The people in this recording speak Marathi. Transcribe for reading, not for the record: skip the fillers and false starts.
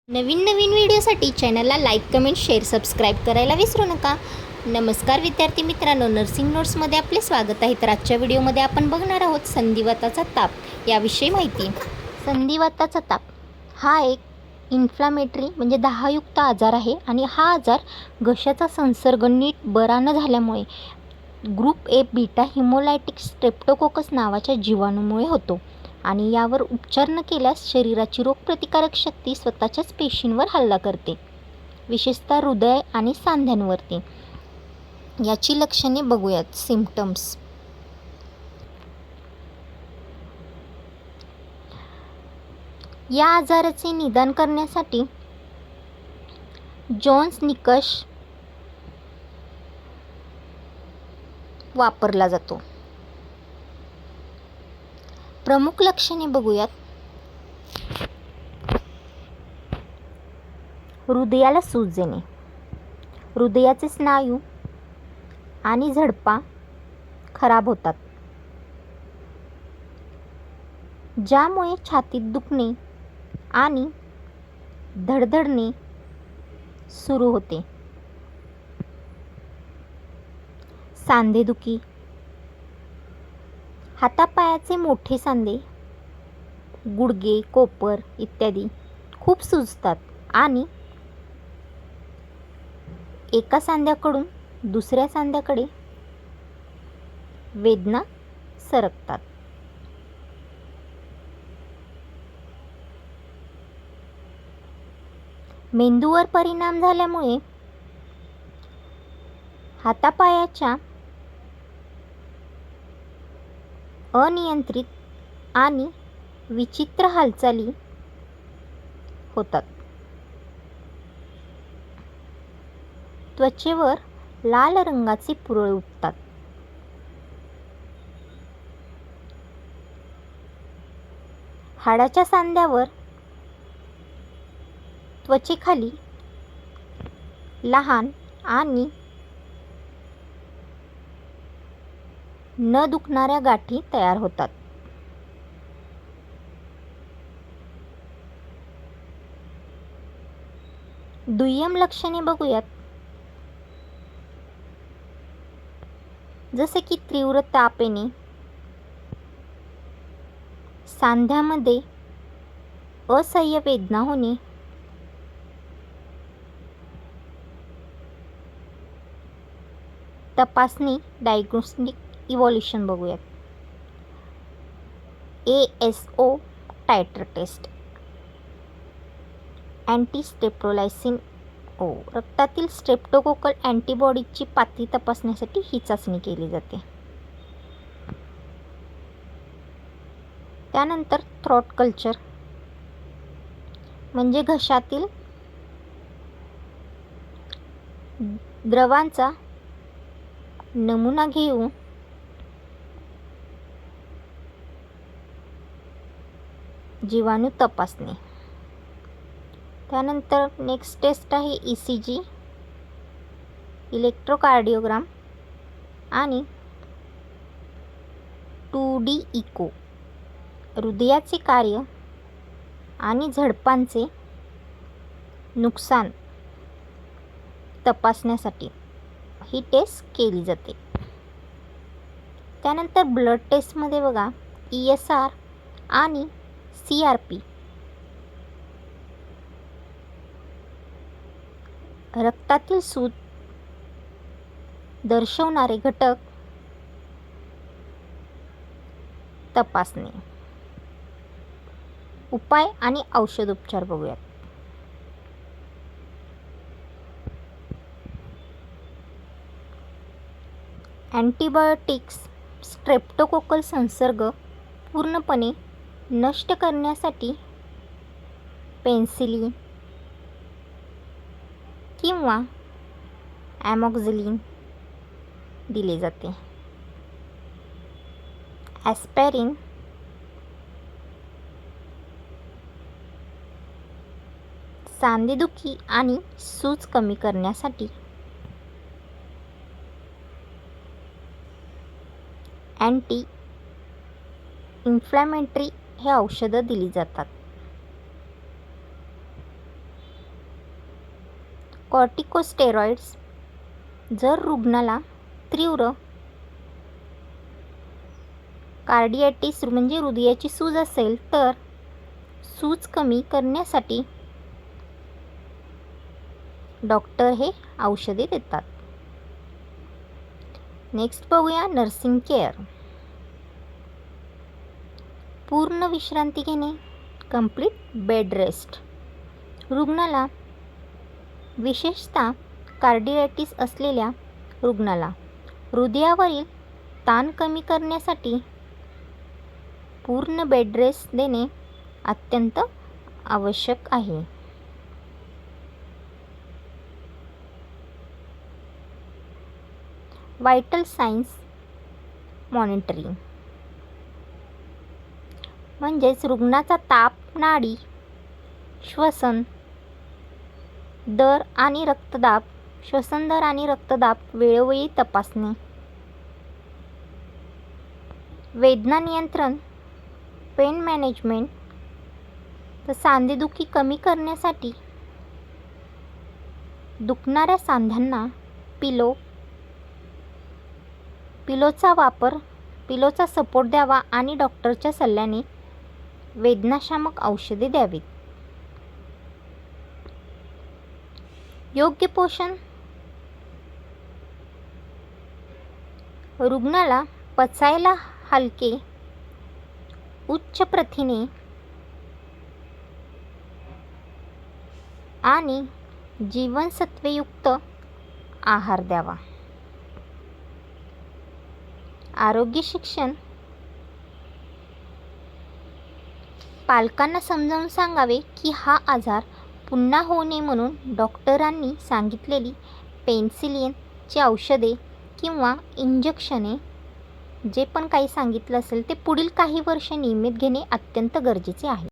नवीन व्हिडिओसाठी चॅनलला लाईक, कमेंट, शेअर, सबस्क्राईब करायला विसरू नका. नमस्कार विद्यार्थी मित्रांनो, नर्सिंग नोट्समध्ये आपले स्वागत आहे. तर आजच्या व्हिडिओमध्ये आपण बघणार आहोत संधिवाताचा ताप याविषयी माहिती. संधिवाताचा ताप हा एक इन्फ्लामेटरी म्हणजे दाहयुक्त आजार आहे आणि हा आजार घशाचा संसर्ग नीट बरा न झाल्यामुळे ग्रुप ए बीटा हिमोलायटिक स्ट्रेप्टोकोकस नावाच्या जीवाणूमुळे होतो आणि यावर उपचार न केल्यास शरीराची रोगप्रतिकारक शक्ती स्वतःच्याच पेशींवर हल्ला करते, विशेषतः हृदय आणि सांध्यांवरती. याची लक्षणे बघूयात. सिम्पटम्स. या आजाराचे निदान करण्यासाठी जोन्स निकष वापरला जातो. प्रमुख लक्षणे बघूयात. हृदयाला सूज येणे, हृदयाचे स्नायू आणि झडपा खराब होतात, ज्यामुळे छातीत दुखणे आणि धडधडणे सुरू होते. सांधेदुखी, हातापायाचे मोठे सांधे, गुडघे, कोपर इत्यादी खूप सुजतात आणि एका सांध्याकडून दुसऱ्या सांध्याकडे वेदना सरकतात. मेंदूवर परिणाम झाल्यामुळे हातापायाच्या अनियंत्रित आणि विचित्र हालचाली होतात. त्वचेवर लाल रंगाचे पुरळ उठतात. हाडाच्या सांध्यावर त्वचेखाली लहान आणि न दुखणाऱ्या गाठी तयार होतात. दुय्यम लक्षणे बघूयात. जसे की तीव्र ताप येणे, सांध्यामध्ये असह्य वेदना होणे, तपासणी डायग्नोस्टिक इव्हॉल्युशन बघूयात. ASO टायटर टेस्ट, अँटीस्ट्रेप्टोलायसिन O, रक्तातील स्ट्रेप्टोकोकल अँटीबॉडीजची पातळी तपासण्यासाठी ही चाचणी केली जाते. त्यानंतर थ्रोट कल्चर म्हणजे घशातील द्रवांचा नमुना घेऊन जीवाणू तपासणे. त्यानंतर नेक्स्ट टेस्ट आहे ECG, इलेक्ट्रोकार्डिओग्राम आणि 2D इको, हृदयाचे कार्य आणि झडपांचे नुकसान तपासण्यासाठी ही टेस्ट केली जाते. त्यानंतर ब्लड टेस्टमध्ये बघा ESR आणि CRP, रक्तातील सूज दर्शवणारे घटक तपासणे. उपाय आणि औषधोपचार बघूयात. अँटीबायोटिक्स स्ट्रेप्टोकोकल संसर्ग पूर्णपणे नष्ट करण्यासाठी पेनिसिलिन किंवा ॲमॉक्झिलिन दिले जाते. ॲस्पिरिन सांधेदुखी आणि सूज कमी करण्यासाठी, अँटी इन्फ्लॅमेटरी हे औषधं दिली जातात. कॉर्टिकोस्टेरॉइड्स. जर रुग्णाला तीव्र कार्डियाटिस म्हणजे हृदयाची सूज असेल तर सूज कमी करण्यासाठी डॉक्टर हे औषधे देतात. नेक्स्ट बघूया नर्सिंग केअर. पूर्ण विश्रांती घेणे, कंप्लीट बेड रेस्ट. रुग्णाला, विशेषतः कार्डियाटिस असलेल्या रुग्णाला हृदयावरील ताण कमी करण्यासाठी पूर्ण बेड रेस्ट देणे अत्यंत आवश्यक आहे. व्हायटल सायन्स मॉनिटरिंग म्हणजेच रुग्णाचा ताप, नाडी, श्वसन दर आणि रक्तदाब, श्वसन दर आणि रक्तदाब वेळोवेळी तपासणे. वेदना नियंत्रण, पेन मॅनेजमेंट. तर सांधेदुखी कमी करण्यासाठी दुखणाऱ्या सांध्यांना पिलोचा वापर, पिलोचा सपोर्ट द्यावा आणि डॉक्टरच्या सल्ल्याने वेदनाशामक औषधे द्यावीत. योग्य पोषण. रुग्णाला पचायला हलके, उच्च प्रथिने आणि जीवनसत्त्वयुक्त आहार द्यावा. आरोग्य शिक्षण. पालकांना समजावून सांगावे की हा आजार पुन्हा होऊ नये म्हणून डॉक्टरांनी सांगितलेली पेनिसिलिनची औषधे किंवा इंजेक्शने जे पण काही सांगितलं असेल ते पुढील काही वर्ष नियमित घेणे अत्यंत गरजेचे आहे.